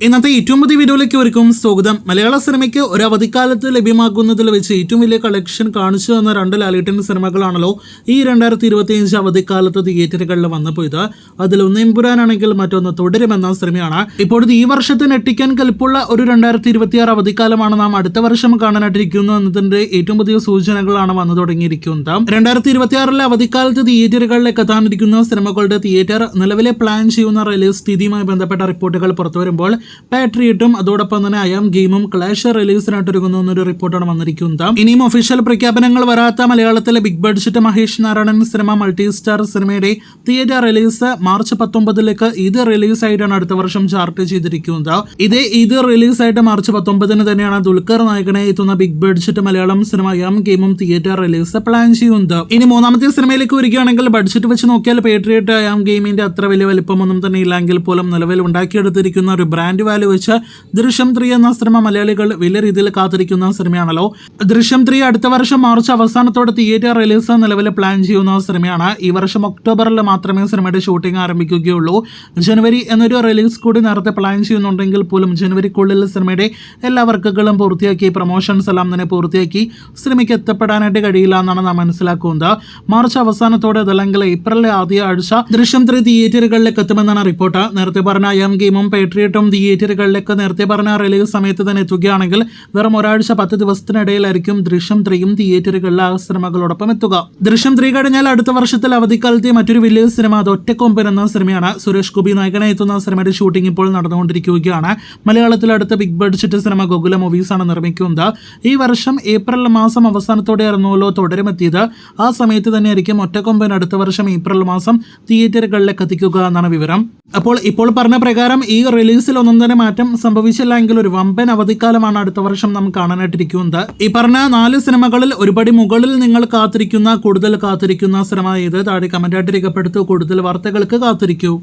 ഇന്നത്തെ ഏറ്റവും പുതിയ വീഡിയോയിലേക്ക് ഒരുക്കും സ്വാഗതം. മലയാള സിനിമയ്ക്ക് ഒരു അവധിക്കാലത്ത് ലഭ്യമാക്കുന്നതിൽ വെച്ച് ഏറ്റവും വലിയ കളക്ഷൻ കാണിച്ചു തന്ന രണ്ട് ലാലേട്ടൻ സിനിമകളാണല്ലോ ഈ 2025 അവധിക്കാലത്ത് തിയേറ്ററുകളിൽ വന്നുപോയത്. അതിൽ ഒന്ന് എമ്പുരാനാണെങ്കിൽ മറ്റൊന്ന് തുടരുമെന്ന സിനിമയാണ്. ഇപ്പോഴത്തെ ഈ വർഷത്തെ ഞെട്ടിക്കാൻ കൽപ്പുള്ള ഒരു 2026 അവധിക്കാലമാണ് നാം അടുത്ത വർഷം കാണാനായിട്ടിരിക്കുന്നു എന്നതിന്റെ ഏറ്റവും പുതിയ സൂചനകളാണ് വന്നു തുടങ്ങിയിരിക്കുന്നത്. 2026 അവധിക്കാലത്ത് തിയേറ്ററുകളിലേക്ക് എത്താനിരിക്കുന്ന സിനിമകളുടെ തിയേറ്റർ നിലവിലെ പ്ലാൻ ചെയ്യുന്ന റിലീസ് തീയതിയുമായി ബന്ധപ്പെട്ട റിപ്പോർട്ടുകൾ പുറത്തുവരുമ്പോൾ പാട്രിയറ്റും അതോടൊപ്പം തന്നെ ഐ ആം ഗെയിമും ക്ലാഷ് റിലീസിനായിട്ട് ഒരുങ്ങുന്നു എന്നൊരു റിപ്പോർട്ടാണ് വന്നിരിക്കുന്നത്. ഇനിയും ഒഫീഷ്യൽ പ്രഖ്യാപനങ്ങൾ വരാത്ത മലയാളത്തിലെ big budget Mahesh Narayanan cinema multi star സിനിമയുടെ തിയേറ്റർ റിലീസ് മാർച്ച് 19 ഇത് റിലീസായിട്ടാണ് അടുത്ത വർഷം ചാർട്ട് ചെയ്തിരിക്കുന്നത്. ഇതേ ഇത് റിലീസായിട്ട് മാർച്ച് 19 തന്നെയാണ് ദുൽഖർ നായകനെ എത്തുന്ന big budget Malayalam cinema I am ഗെയിമും തിയേറ്റർ റിലീസ് പ്ലാൻ ചെയ്യുന്നത്. ഇനി മൂന്നാമത്തെ സിനിമയിലേക്ക് വരികയാണെങ്കിൽ ബഡ്ജറ്റ് വെച്ച് നോക്കിയാൽ പാട്രിയറ്റ് ഐ ആം ഗെയിമിന്റെ അത്ര വലിയ വലിപ്പമൊന്നും തന്നെ ഇല്ലെങ്കിൽ പോലും നിലവിൽ ഉണ്ടാക്കിയെടുത്തിരിക്കുന്ന ഒരു ബ്രാൻഡ് വാല്യൂ വെച്ച് ദൃശ്യം 3 എന്ന സിനിമ മലയാളികൾ വലിയ രീതിയിൽ കാത്തിരിക്കുന്ന സിനിമയാണല്ലോ. ദൃശ്യം 3 അടുത്ത വർഷം മാർച്ച് അവസാനത്തോടെ തിയേറ്റർ റിലീസ് നിലവിൽ പ്ലാൻ ചെയ്യുന്ന സിനിമയാണ്. ഈ വർഷം ഒക്ടോബറിൽ മാത്രമേ സിനിമയുടെ ഷൂട്ടിംഗ് ആരംഭിക്കുകയുള്ളൂ. ജനുവരി എന്നൊരു റിലീസ് കൂടി നേരത്തെ പ്ലാൻ ചെയ്യുന്നുണ്ടെങ്കിൽ പോലും ജനുവരിക്കുള്ളിൽ സിനിമയുടെ എല്ലാ വർക്കുകളും പൂർത്തിയാക്കി പ്രൊമോഷൻസ് എല്ലാം തന്നെ പൂർത്തിയാക്കി സിനിമയ്ക്ക് എത്തപ്പെടാനായിട്ട് കഴിയില്ല എന്നാണ് നാം മനസ്സിലാക്കുന്നത്. മാർച്ച് അവസാനത്തോടെ അതല്ലെങ്കിൽ ഏപ്രിലിലെ ആദ്യ ആഴ്ച ദൃശ്യം 3 തിയേറ്ററുകളിലേക്ക് എത്തുമെന്നാണ് റിപ്പോർട്ട്. നേരത്തെ പറഞ്ഞ ഐ ആം ഗെയിമും പാട്രിയറ്റും തിയേറ്ററുകളിലേക്ക് നേരത്തെ പറഞ്ഞ റിലീസ് സമയത്ത് തന്നെ എത്തുകയാണെങ്കിൽ വെറും ഒരാഴ്ച 10 ദിവസത്തിനിടയിലായിരിക്കും ദൃശ്യം 3യും തിയേറ്ററുകളിലെ ആ സിനിമകളോടൊപ്പം എത്തുക. ദൃശ്യം 3 കഴിഞ്ഞാൽ അടുത്ത വർഷത്തിൽ അവധിക്കാലത്തെ മറ്റൊരു വലിയ സിനിമ അത് ഒറ്റക്കൊമ്പൻ എന്ന സിനിമയാണ്. സുരേഷ് ഗോപി നായകനെ എത്തുന്ന സിനിമയുടെ ഷൂട്ടിംഗ് ഇപ്പോൾ നടന്നുകൊണ്ടിരിക്കുകയാണ്. മലയാളത്തിൽ അടുത്ത ബിഗ് ബഡ്ജറ്റ് സിനിമ ഗോകുല മൂവീസ് ആണ് നിർമ്മിക്കുന്നത്. ഈ വർഷം ഏപ്രിൽ മാസം അവസാനത്തോടെ ആയിരുന്നല്ലോ തുടരുമെത്തിയത്. ആ സമയത്ത് തന്നെയായിരിക്കും ഒറ്റക്കൊമ്പൻ അടുത്ത വർഷം ഏപ്രിൽ മാസം തിയേറ്ററുകളിലേക്ക് എത്തിക്കുക എന്നാണ് വിവരം. അപ്പോൾ ഇപ്പോൾ പറഞ്ഞ പ്രകാരം ഈ റിലീസിൽ ഒന്നും തന്നെ മാറ്റം സംഭവിച്ചില്ല എങ്കിൽ ഒരു വമ്പൻ അവധിക്കാലമാണ് അടുത്ത വർഷം നാം കാണാനായിട്ടിരിക്കുന്നത്. ഈ പറഞ്ഞ 4 സിനിമകളിൽ ഒരുപടി മുകളിൽ നിങ്ങൾ കൂടുതൽ കാത്തിരിക്കുന്ന സിനിമ ഏത്? താഴെ കമന്റായിട്ട് രേഖപ്പെടുത്തൂ. കൂടുതൽ വാർത്തകൾക്ക് കാത്തിരിക്കൂ.